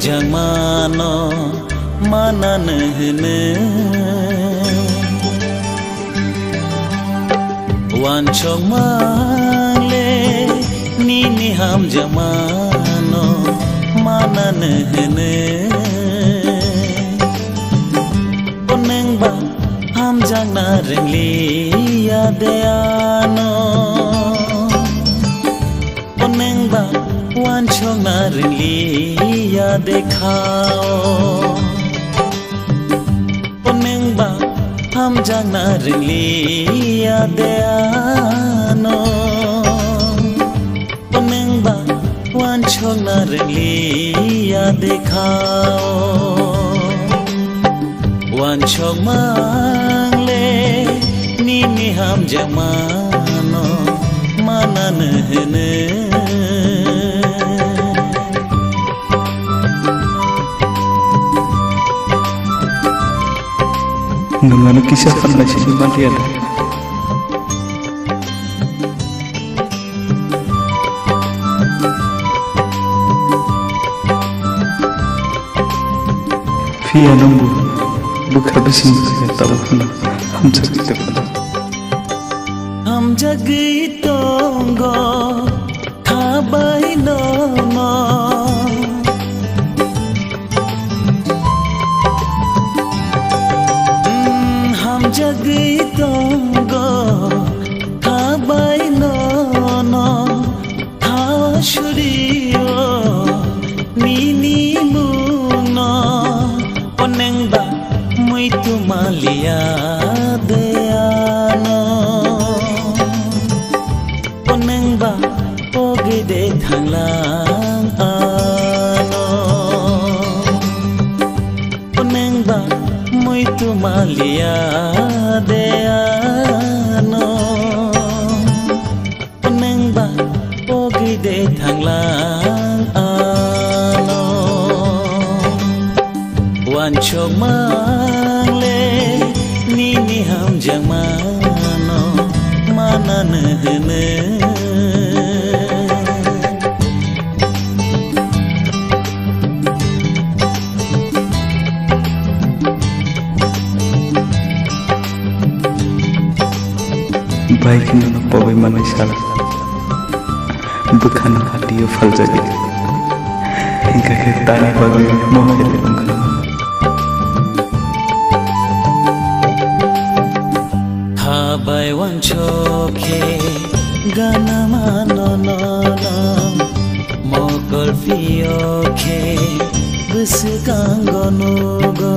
jangmano mananehne wan chong mangle nini ham jamano mananehne oneng ba ham jangna rengli yadeano oneng ba wan chong na rengli ya dekhao oneng ba ham jangna rengli ya deano oneng ba wan chong na rengli ya dekhao wan chong mangle nini ham jamano mananehne Nungano kisah pernah sih mati ada. Via nunggu buka besi tahu pernah ham jagi tonggo kabai nono jagi tonggo kabai nono hashuriyo nini muno oneng ba muitu malia deano oneng ba ogede thanglang ano oneng ba muitu malia deano oneng ba ogide thanglang ano wan chong mangle nini ham jamano mananehne baik ini pawai mana salah bukan hati fal jadi hingga kita ni bagi mau jadi engkau kabai wan choke gana mano no mogol fioke besegango go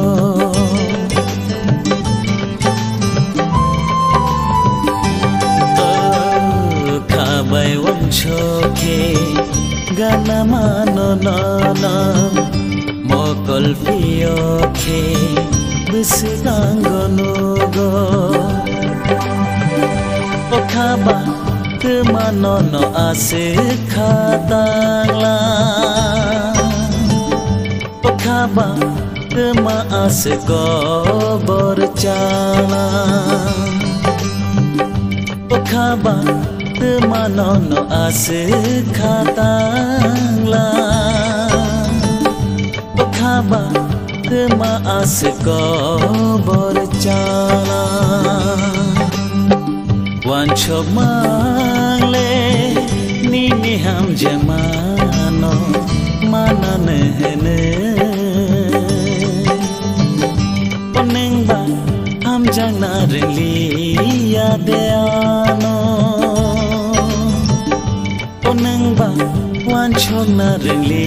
kabai wan choke gana mano no mogol fioke besegango go okaba kemano no ase katangla okaba kema ase ko borcala okaba kemano no ase katangla okaba kema ase ko borcala wan chong mangle nini ham jamano mananehne oneng ba ham jangna rengli ya deano oneng ba wan chong na rengli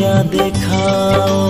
ya dekhao